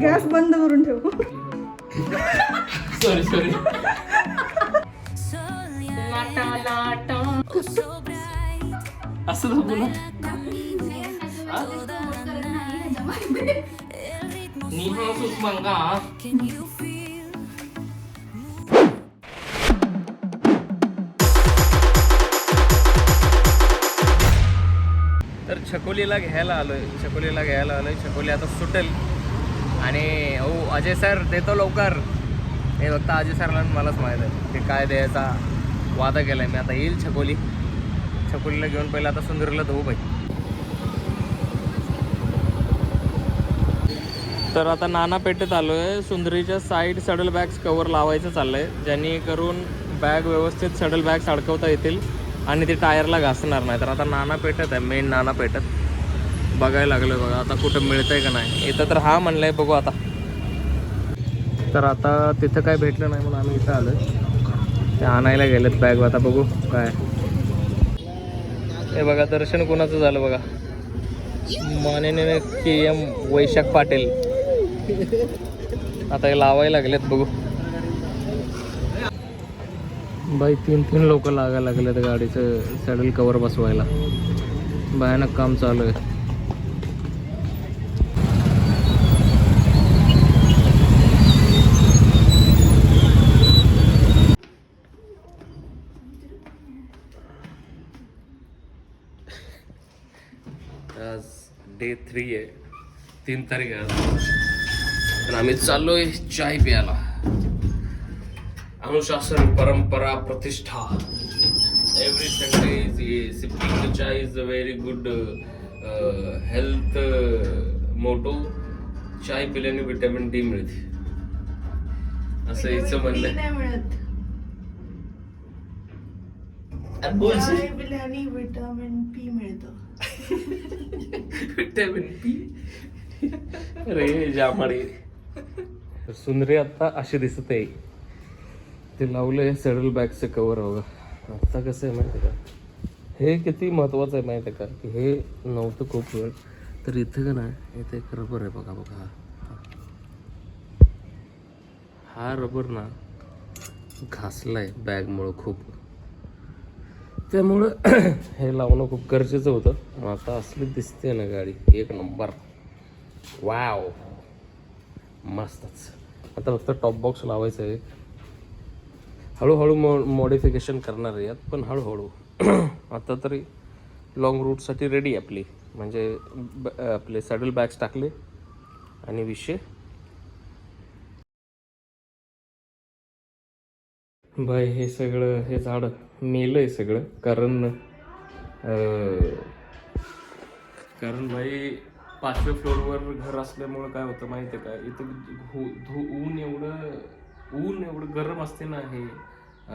Gas बंद करून ठेव. सॉरी असं नको ना. तर छकोलीला घ्यायला आलोय. छकोली आता सुटेल. आणि अजय सर देतो लवकर. हे फक्त अजय सरला मलाच माहीत आहे ते काय द्यायचा वादा केलाय मी. आता येईल छकोलीला घेऊन पहिलं आता सुंदरीला धुवू बाई. तर आता नाना पेठेत आलो आहे. सुंदरीच्या साईड सडल बॅग्स कवर लावायचं चाललं आहे, जेणेकरून बॅग व्यवस्थित सडल बॅग्स अडकवता येतील आणि ते टायरला घासणार नाही. तर आता नाना पेठेत आहे, मेन नाना पेठेत बघायला लागलं बघा आता कुठं मिळतंय का नाही. इथं तर हा म्हणलंय, बघू आता. तर आता तिथं काय भेटलं नाही म्हणून आम्ही इथं आलो. ते आणायला गेलेत बॅग. आता बघू काय. हे बघा दर्शन कोणाचं झालं बघा, माननीय KM वैशाख पाटील. आता हे लावायला लागलेत, बघू. बाई 3 लोक लागायला लागलेत गाडीचं सॅडल कवर बसवायला. भयानक काम चालू आहे. आज डे 3 आहे, 3 तारीख आहे. तर आम्ही चाललोय चाय प्यायला. अनुशासन, परंपरा, प्रतिष्ठा. Every Sunday is sipping chai is a very good health motto. चाय पिल्याने विटॅमिन D मिळते असं हिचं म्हणणं आहे. चाय पिल्याने विटामिन P मिळतं. Vitamin P. अरे जामाडी. सुंदरी आता अशी दिसत आहे. ते लावलंय सॅडल बॅगचं कवर. बघा आता कसं आहे माहिती आहे का, हे किती महत्त्वाचं आहे माहिती आहे का, की हे नव्हतं खूप वेळ. तर इथं का नाही, इथे एक रबर आहे बघा बघा. हा रबर ना घासलाय बॅगमुळं खूप, त्यामुळं हे लावणं खूप गरजेचं होतं. आता असली दिसते ना गाडी, एक नंबर. वाव, मस्तच. आता फक्त टॉप बॉक्स लावायचं आहे. हळूहळू मॉडिफिकेशन करणार आहे यात, पण हळूहळू. आता तरी लॉंग रूटसाठी रेडी आपली. म्हणजे आपले सॅडल बॅग्स टाकले आणि विषय. बाय हे सगळं, हे झाड मेलं आहे सगळं. कारण बाई 5व्या फ्लोअरवर घर असल्यामुळं काय होतं माहिती आहे का, इथं ऊन एवढं गरम असते ना हे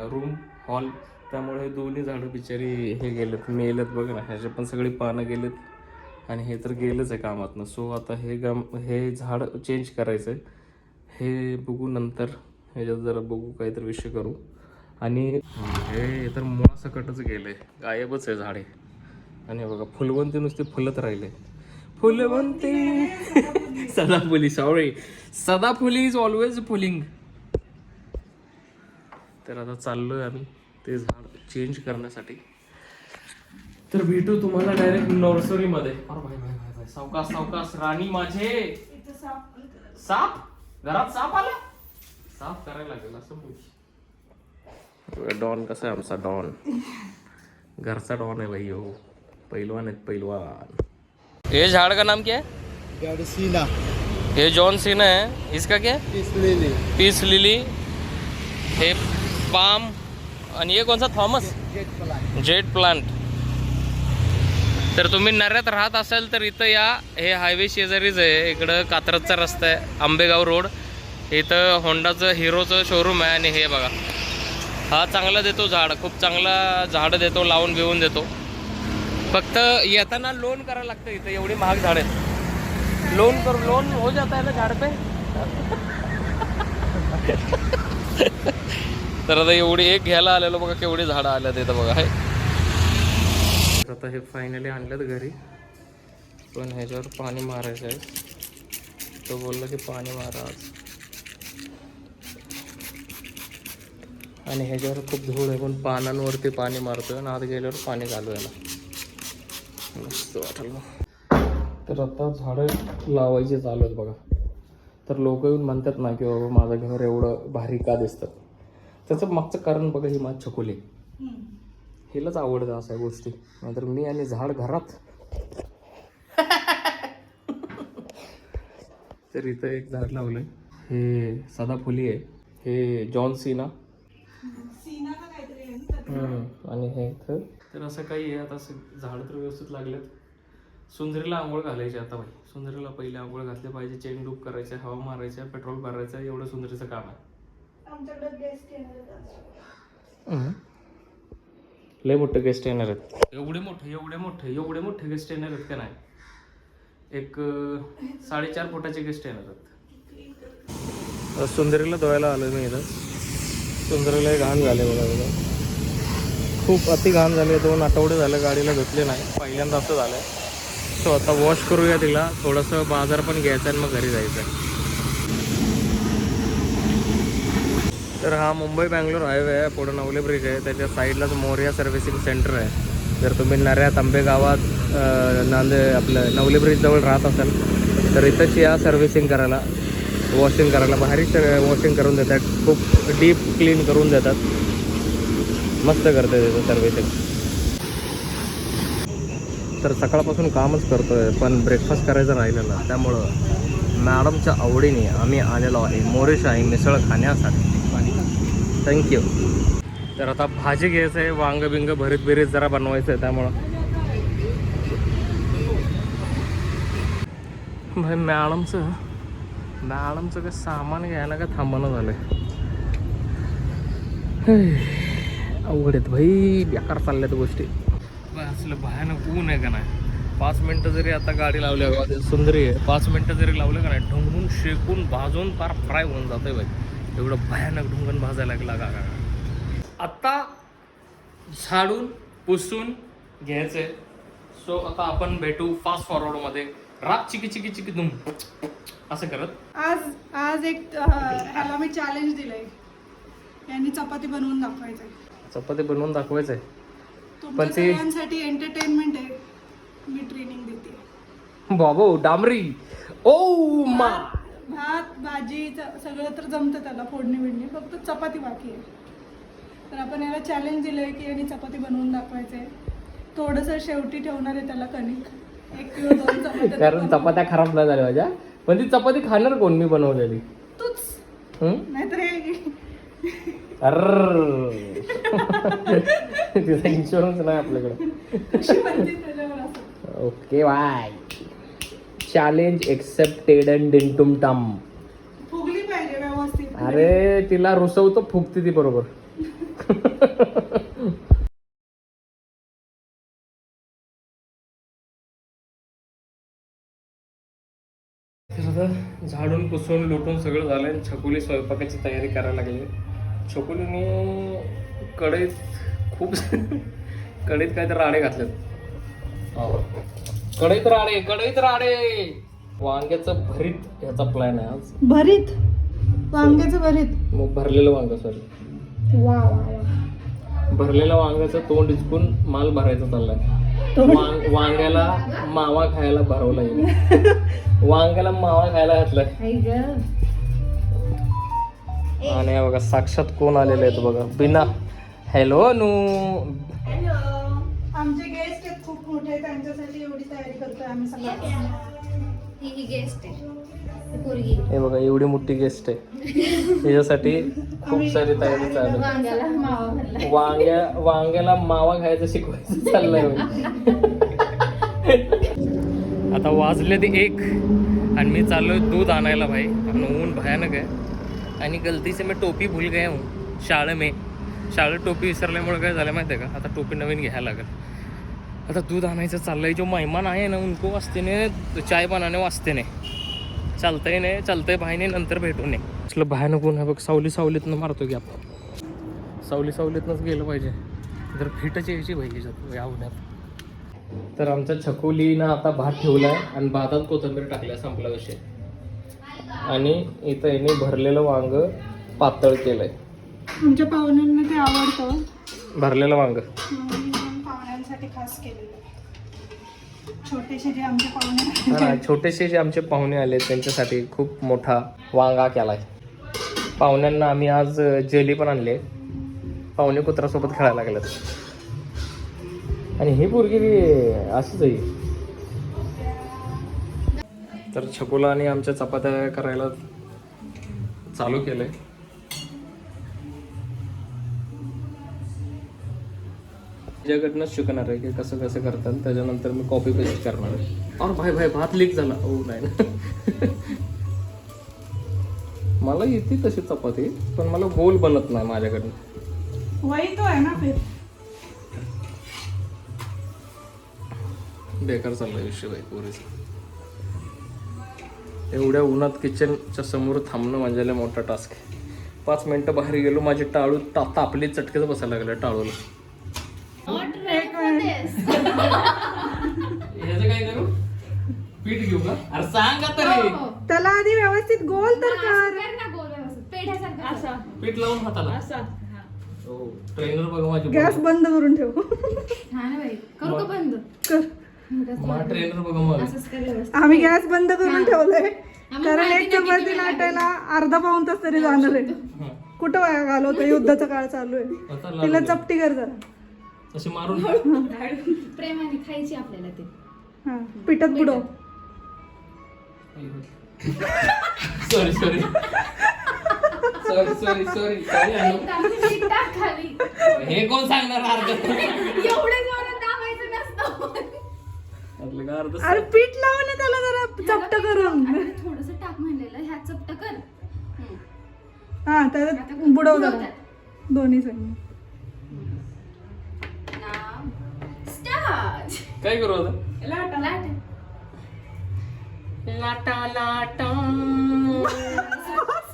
रूम हॉल. त्यामुळे हे दोन्ही झाडं बिचारी हे गेलेत, मेलेत बघा ना. ह्याचे पण सगळी पानं गेलेत आणि हे तर गेलंच आहे कामातनं. सो आता हे झाड चेंज करायचं आहे. हे बघू नंतर, ह्याच्यात जरा बघू काहीतरी विषय करू. आणि हे तर मुळासकटच गेलंय, गायबच आहे झाडे. आणि बघा फुलवंती नुसती फुलत राहिले. फुलवंती सदाफुली, सॉरी, सदाफुली इज ऑलवेज फुलिंग. तर आता चाललोय आम्ही ते झाड चेंज करण्यासाठी. तर भेटू तुम्हाला डायरेक्ट नर्सरीमध्ये. भाई सावकाश सावकाश राणी माझे. साप घरात, साप आला, साफ करायला लागेल असं. डॉन कसा आहे आमचा डॉन, घरचा डॉन है भाई. हो पहलवान है पहलवान. ये झाड़ का नाम क्या है? सीना. ये जॉन सीना है. इसका क्या है? Peace lily. हे पाम. आणि ये कोणता थॉमस जेट प्लांट. तर तुम्ही नऱ्यात राहत असाल तर इथं या. हे हायवे शेजारीच आहे. इकडं कात्रजचा रस्ता आहे, आंबेगाव रोड. इथं होंडाचं हिरोचं शोरूम आहे. आणि हे बघा, हा चांगला देतो झाड, खूप चांगला झाडं देतो, लावून बिवून देतो. फक्त येताना लोन करायला लागतं. इथं एवढी महाग झाड आहेत. लोन हो जाता है ना झाड पे. तर आता एवढी एक घ्यायला आलेलो बघा, केवढी झाडं आल्यात इथं बघा. हे आता हे फायनली आणल्यात घरी. पण ह्याच्यावर पाणी मारायचं आहे. तो बोलला की पाणी मारा आज. आणि ह्याच्यावर खूप धूळ आहे पण पानांवरती पाणी मारतोय आणि आत गेल्यावर पाणी घालू याला. मस्त वाटलं. तर आता झाडं लावायची चालू आहेत बघा. तर लोक येऊन म्हणतात ना की बाबा माझं घर एवढं भारी का दिसतं. त्याचं मागचं कारण बघा, ही माझी छकुली, हिलाच आवडतं अशा गोष्टी. नाहीतर मी आणि झाड घरात. तर इथं एक झाड लावलंय, हे सदाफुली आहे. हे जॉन सीना आणि हे इथं. तर असं काही आहे. आता झाड तर व्यवस्थित लागलेत. सुंदरीला आंघोळ घालायची आता भाई. सुंदरीला पहिले आंघोळ घातले पाहिजे. चेन डूब करायचे, हवा मारायच्या, पेट्रोल भरायचं, एवढं सुंदरीचं काम आहे. लय मोठे गेस्ट येणार आहेत. एवढे मोठे गेस्ट येणार आहेत का नाही. एक 4.5 फुटाचे गेस्ट येणार आहेत. सुंदरीला धुवायला आलो मी इथं. सुंदरीला घाण झाले बघा. खूप अति घाण झाले. 2 आठवडे झाले गाडीला धुतले नाही. पहिल्यांदा असं झालं. सो आता वॉश करूया तिला. थोडंसं बाजार पण घ्यायचं आणि मग घरी जायचं. तर हा मुंबई बँगलोर हायवे आहे. पुढे नवले ब्रिज आहे. त्याच्या साईडलाच मोरिया सर्व्हिसिंग सेंटर आहे. जर तुम्ही नऱ्यात आंबे गावात आपलं नवले ब्रिजजवळ राहत असाल तर इथंच या सर्व्हिसिंग करायला, वॉशिंग करायला. भारी वॉशिंग करून देतात. खूप डीप क्लीन करून देतात. मस्त करते तिथं सर्व्हिसिंग. तर सकाळपासून कामच करतोय पण ब्रेकफास्ट करायचं राहिलेलं. त्यामुळं मॅडमच्या आवडीने आम्ही आलेलो आहे मोरेशाही मिसळ खाण्यासाठी. थँक्यू. तर आता भाजी घ्यायचं आहे. वांग बिंग भरीत बिरीत जरा बनवायचं आहे. त्यामुळं भाई मॅडमचं काय सामान घ्यायला का थांबणं झालं. अवघड आहेत भाई. बेकार चालल्यात गोष्टी. असलं भयानक ऊन आहे का नाही. 5 मिनटं जरी आता गाडी लावली बघा, सुंदरी आहे. 5 मिनटं जरी लावलं का नाही, ढुंगून शेकून भाजून फार फ्राय होऊन जातोय बाई. एवढं भयानक ढुंगण भाजायला लागला का. आत्ता झाडून पुसून घ्यायचंय. सो आता आपण भेटू फास्ट फॉरवर्डमध्ये. रात चिकी चिकी चिकी दुम असं करत. आज एक ह्याला मी चॅलेंज दिलंय. यांनी चपाती बनवून दाखवायचंय. चपाती बनवून दाखवायचंय. पण सगळ्यांसाठी एंटरटेनमेंट आहे. मी ट्रेनिंग देते. बाबू डांबरी. ओ मा. भात भाजी सगळं तर जमतं त्याला, फोडणी बिडणी. फक्त चपाती बाकी आहे. तर आपण याला चॅलेंज दिलंय की यांनी चपाती बनवून दाखवायचंय. थोडंसं शेवटी ठेवणार आहे त्याला कणिक. 1 किंवा 2 चपात्या. कारण चपात्या खराब नाही झाल्या माझ्या. पण ती चपाती खाणार कोण? मी बनवलेली. तूच. नाहीतर तिचा इन्शुरन्स नाही आपल्याकडे. Okay bye. Challenge accepted and डिंटुम टम. फुगली पाहिजे व्यवस्थित. अरे तिला रुसवतो, फुगते ती बरोबर. झाडून पुसून लुटून सगळं झालंय. छकुली स्वयंपाकाची तयारी करायला लागली. छकुलीने कढईत काहीतरी राडे घातलेत. कढईत राडे. वांग्याचं भरीत याचा प्लॅन आहे आज. भरीत वांग्याचं भरीत. मग भरलेलं वांग. सॉरी, भरलेलं वांग्याचं तोंड इचकून माल भरायचा चाललाय. वांग्याला मावा खायला भरवला येईल. वांग्याला मावा खायला घातलाय. आणि बघा साक्षात कोण आलेले आहेत बघा. बिना हॅलो नू. हॅलो. आमचे गेस्ट आहेत खूप मोठे. त्यांच्यासाठी एवढी तयारी करतोय आम्ही सगळं. ही गेस्ट आहे. हे बघा एवढी मोठी गेस्ट आहे. त्याच्यासाठी खूप सारी तयारी चालू. वांग्याला मावा खायचं शिकवायचं चाललंय. आता वाजले ते 1 आणि मी चाललोय दूध आणायला भाई. आणि ऊन भयानक आहे. आणि गलती से मैं टोपी भूल गया हूँ शाळेत टोपी विसरल्यामुळे काय झालं माहिती आहे का. आता टोपी नवीन घ्यायला लागेल. आता दूध आणायचं चाललंय. जो मेहमान आहे ना उनको वास्ते ने चाय बनाने वास्ते ने चालतंय भाई ने नंतर भेटू नये. असलं भयानक ऊन आहे बघ. सावलीतनं मारतो की आपण. सावलीतनंच गेलं पाहिजे. जर फिटच यायची भाई ह्याच्यात या उन्हात. तर आमच्या छकुलीनं आता भात ठेवलाय आणि भातात कोथिंबीर टाकल्या, संपला विषय. आणि इथं याने भरलेलं वांग पातळ केलंय. आमच्या पाहुण्यांना ते आवडतं. भरलेलं वांग पाहुण्यांसाठी खास केलेलं. छोटेसे जे आमचे पाहुणे हा, छोटेसे जे आमचे पाहुणे आले त्यांच्यासाठी खूप मोठा वांगा केलाय. पाहुण्यांना आम्ही आज जेली पण आणले. पाहुणे कुत्र्यासोबत खेळायला लागलेत. आणि ही पोरगी बी अशीच आहे. तर छकुला आणि आमच्या चपात्या करायला चालू केलंय. त्याच्याकडनंच शिकणार आहे की कसं कसं करतात. त्याच्यानंतर मी कॉपी पेस्ट करणार आहे. और भाई भात लीक झाला. ओ नाही ना. मला येते तशी चपाती, पण मला गोल बनत नाही माझ्याकडनं. वही तो आहे ना फिर. बेकार चाललाय विषय बाई पोरीचा. एवढ्या उन्हात किचनच्या समोर थांबणं म्हणजे लय मोठा टास्क आहे. 5 मिनिटं बाहेर गेलो, माझी टाळू तापली, चटकेच बसायला लागलं टाळूला. ह्याचं काय करू? पीठ घेऊ का? अरे सांगा तरी. त्याला आधी व्यवस्थित गोल तर कर. असा पीठ लावून हाताला. हो, ट्रेनर बघ माझी. गॅस बंद करून ठेव. हा ना बाई, करू का बंद? कर. माझा ट्रेनर बघ मग. असंच कर व्यवस्थित. आम्ही गॅस बंद करून ठेवलंय आम्ही कारण माहिती एक नाही चपाती किती वेळ लाटायला अर्धा पाऊण तास तरी जाणार आहे. हं. कुठं वाया घालवतो, युद्धाचा काळ चालू आहे. आता लावून तिला दे. चपटी कर जरा. अशी मारून. प्रेमाने खायची आपल्याला ते. हा, पिठात बुडव. Sorry sorry sorry sorry sorry पीठ टाक खाली. हे कोण सांगणार अर्ध? एवढे जोरात दाबायचं नसतं. आपलं का अर्ध? अरे पीठ लाव ना त्याला जरा चपट करून. थोडस टाक म्हणलेलं, ह्यात चपट कर. हा त्याला बुडव जरा दोन्ही साईड. स्टार्ट. काय करू आता? लाट. लाटा लाटा.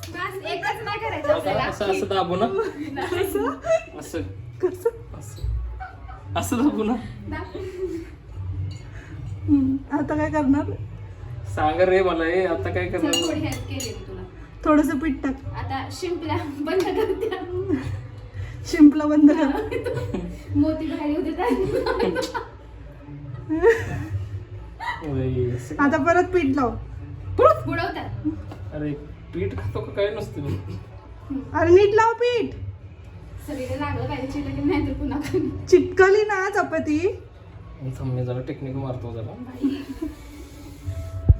बस एकच नाही करायचं आपल्याला. असं असं दाबू ना. असं कसं? असं असं दाबू ना. आता काय करणार? सांग रे मला हे आता काय चल, करणार? थोडी हेल्प केली मी तुला. थोडस पीठ टाक. आता शिंपल्या बंद करते. शिंपला बंद कर. मोती बाहेर येऊ देतात. ओय, असं- आता परत पीठ लाव. बुडवतात. अरे पीठ खातो का काय नसते? अरे नीट लाव पीठ. सगळीकडे लागलं पाहिजे चिटकी, नाही तर पुन्हा खाली. चिटकली ना चपाती. मी जरा टेक्निक मारतो जरा.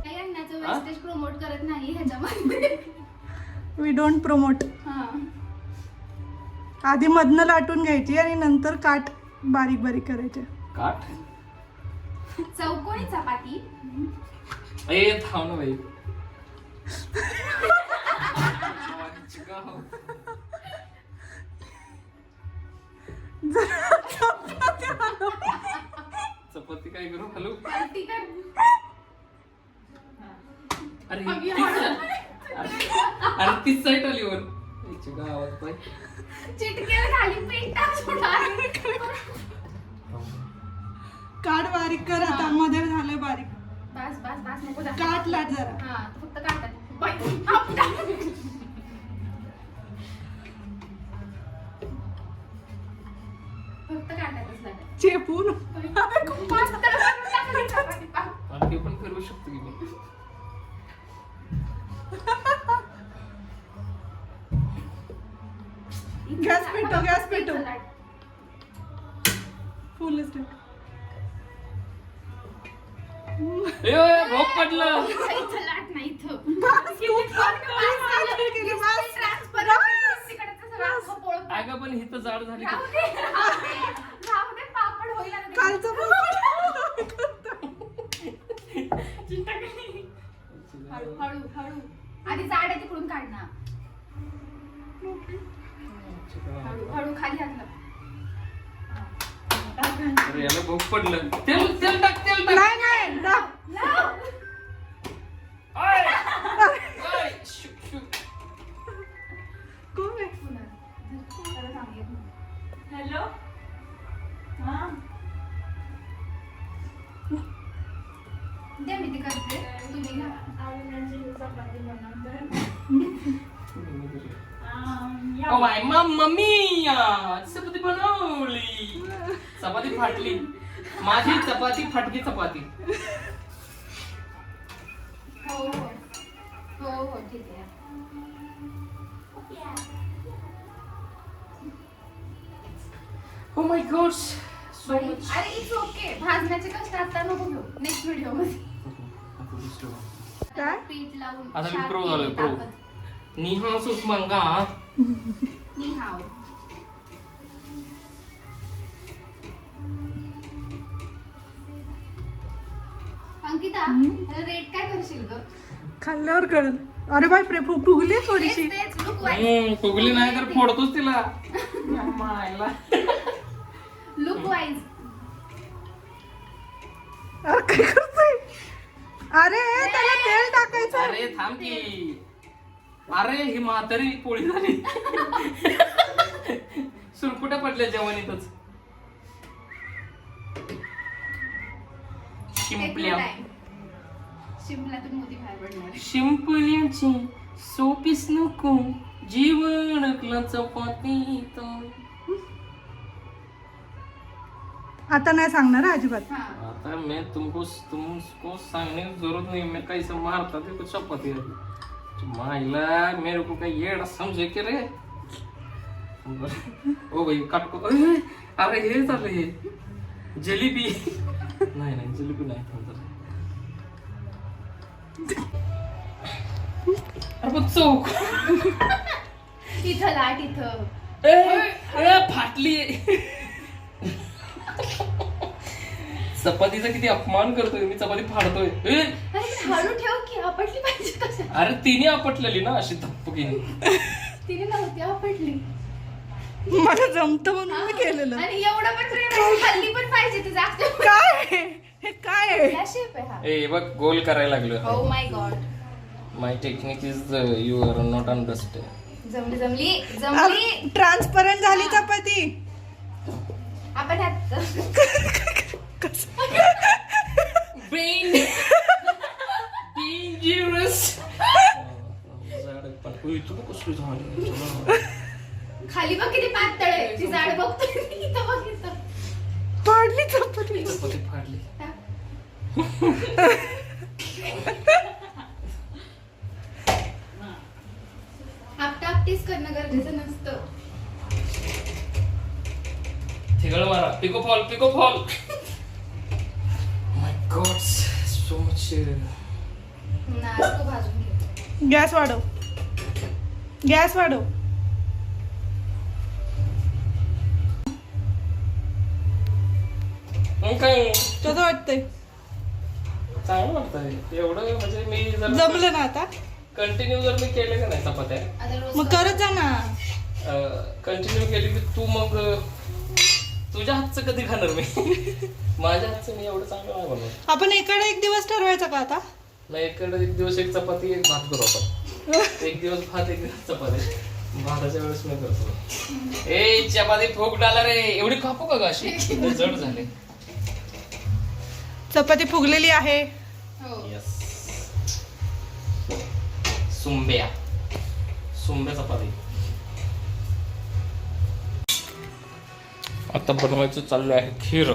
काही अन्नाचं वेस्टेज प्रमोट करत नाही ह्याच्यामध्ये. We don't promote. हा. आधी मधनं लाटून घ्यायची आणि नंतर काट बारीक बारीक करायचे. काट. चौकोनी चपाती. ए थांब ना बाई. चपाती काय करू? हॅलो. पार्टी कर. अरे अरे तीच साईट आली वर. गावात पाय. चिटकेला खाली पीठ टाक थोडं. काट बारीक कर. आता मध्ये झालं बारीक. बस बस बस नको जा. काट लाट जरा. हा फक्त काढतात. बाई, आप टाक. फक्त काढतातच लागतात. चेपून. खूप मस्त टाकली चपाती पाक. आणि हे पण करू शकतो की मी. Gas पेटव, gas पेटव. फुलच टाक. ए भोग पडलं. इथं लाट नाही इथं. अगं पण ही तर जाड झाली. राहू दे पापड होईल आता ते. कालचं हळू हळू हळू. आधी जाड आहे तिकडून काढ ना. हळू हळू खाली घातलं. अरे याला भोग पडलं. तेल तेल टाक तेल टाक. नाही नाही टाक. लाव. आय. आय. Shoe, shoe. कोण आहे? पुन्हा. त्याला सांगितलं. हॅलो. हा ओ माय मम्मी चपाती बनवली. चपाती फाटली. माझी चपाती फाटकी चपाती. हो हो हो हो ठीक आहे. ओ माय गॉड सो अरे इट्स ओके. भाजण्याचे कष्ट आता नको घेऊ. नेक्स्ट व्हिडिओ मध्ये काय? पीठ लावून आता मी शार्प प्रो झालोय, केली प्रो. ताकद. निहा सुषमंगा. नी हाव. अंकिता रेट काय करशील ग? खाल्ल्यावर कळलं. अरे बाय फुगली थोडीशी. तेच लुक वाईज. फुगली नाही तर फोडतोच तिला. मायला. Look wise. अरे काय करतोय? अरे त्याला तेल टाकायचं. अरे थांब की. अरे ही म्हातारी पोळी झाली. सुरकुट्या पडल्या जेवणीतच. शिंपल्या. शिंपल्यातून मोती बाहेर पडणार. शिंपल्याची सोपीस नको जीवन चपातीत. आता नाही समजणार हा अजिबात. हा. आता मैं तुमको सांगने की जरूरत नहीं. मैं कैसे मारता थे कुछ चपाती. माइला मेरे को क्या येड़ा समझे के रे. ओ भाई काटको. अरे हे झालं हे जलेबी. नाही नाही जलेबी नाही. अरे पण चौक. इथं लाट इथं. फाटली. चपातीचा किती अपमान करतोय मी. चपाती फाडतोय. अरे पण हळू ठेव की आपटली पाहिजे कसं. अरे तिने आपटलेली ना अशी धप्पकीने. तिने नव्हती आपटली. मला जमतं म्हणून मी केलेलं. आणि एवढं पण प्रेम आहे, खाल्ली पण पाहिजे ती जास्त. काय हे काय आहे? या शेप आहे हा. ए बघ गोल करायला लागलो. Oh my god. My technique is you are not understand. जमली जमली जमली. ट्रान्सपरंट झाली चपाती. आपण ह्यात खाली बघ किती पातळ आहे. ती जाड बघतोय. इथं बघ इथं. फाडली चपाती. चपाती फाडली. आपटापटीच करणं गरजेचं नसतं. ठिगळ मारा. Picot fall picot fall. My god so much. नाच तू भाजून घे. गॅस वाढव. गॅस वाढव. काय कसं वाटतंय? चांगलं वाटतंय. एवढं म्हणजे मी जर जमलं ना आता? कंटिन्यू जर मी केले का नाही चपात्या. आता रोज मग करत जा ना. कंटिन्यू केली की तू मग तुझ्या हातचं कधी खाणार मी. माझ्या हातचं मी एवढं चांगलं नाही बनवत. आपण एकडे एक दिवस ठरवायचा का आता? नाही एकडे एक दिवस एक चपाती एक भात करू आपण. एक दिवस भात एक दिवस चपाती. भाताच्या वेळेस मी करतो. ए चपाती फूक डाला रे. एवढी कापू का ग अशी जड झाले. चपाती फुगलेली आहे. हो. यस. सुंब्या चपाती. आता बनवायचं चाललं आहे खीर.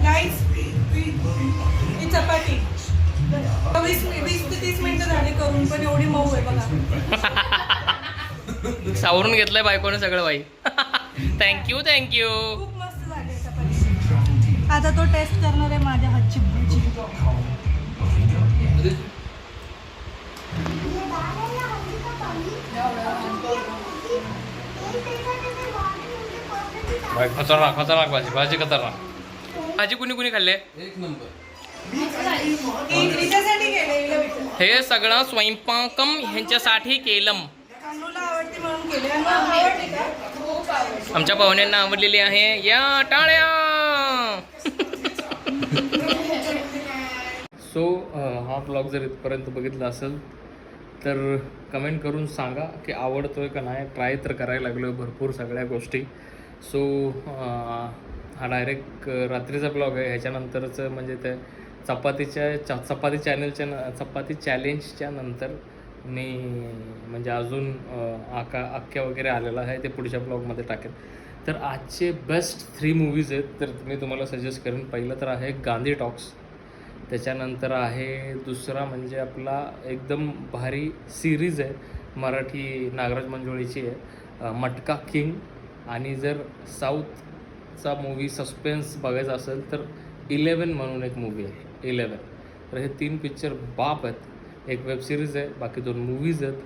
गाईस ही चपाती 20 ते 30 मिनिटं झाली करून, पण एवढी मऊ आहे बघा. सावरून घेतलंय बायकोने सगळं बाई. थँक्यू खूप मस्त झाली आहे चपाती. आता तो टेस्ट करणार आहे माझ्या हातची भजी. खतरनाक भाजी भाजी कुणी कुणी खाल्ले. एक नंबर. हिच्यासाठी केलं. हे सगळं स्वयंपाकम ह्यांच्यासाठी केलं. कानूला आवडते म्हणून केले. आवडते का? खूप आवडते. आमच्या पाहुण्यांना आवडलेली आहे. या टाळ्या. सो हा ब्लॉग जर इथपर्यंत बघितला असेल तर कमेंट करून सांगा की आवडतो आहे का नाही. ट्राय तर करायला लागलो भरपूर सगळ्या गोष्टी. सो हा डायरेक्ट रात्रीचा ब्लॉग आहे. ह्याच्यानंतरचं म्हणजे ते चपाती चपाती चॅलेंजच्या नंतर मी म्हणजे अजून अख्ख्या वगैरे आलेला आहे, ते पुढच्या ब्लॉगमध्ये टाकेल. तर आजचे बेस्ट 3 मूवीज आहेत, तर मी तुम्हाला सजेस्ट करेन. पहिलं तर आहे गांधी टॉक्स, त्याच्यानंतर आहे दुसरा म्हणजे आपला एकदम भारी सिरीज आहे मराठी, नागराज मंजुळेची आहे, मटका किंग. आणि जर साऊथचा मूवी सस्पेन्स बघायचा असेल तर 11 म्हणून एक मूवी आहे, 11. तर हे 3 पिक्चर बाप आहेत. एक वेब सिरीज आहे, बाकी 2 मूवीज आहेत.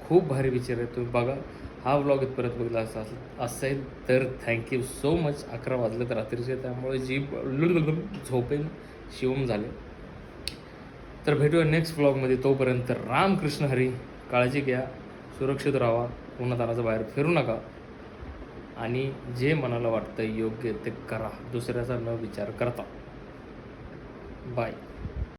खूप भारी पिक्चर आहेत, तुम्ही बघा. हा व्लॉग इथपर्यंत बघितला असेल तर थँक्यू सो मच. 11 वाजलेत रात्रीचे, त्यामुळे झोपेन शिवम झाले. तर भेटूया नेक्स्ट व्लॉगमध्ये. तोपर्यंत रामकृष्ण हरी. काळजी घ्या, सुरक्षित राहा, उन्हातानाचं बाहेर फिरू नका आणि जे मनाला वाटतं योग्य ते करा, दुसऱ्याचा न विचार करता. बाय.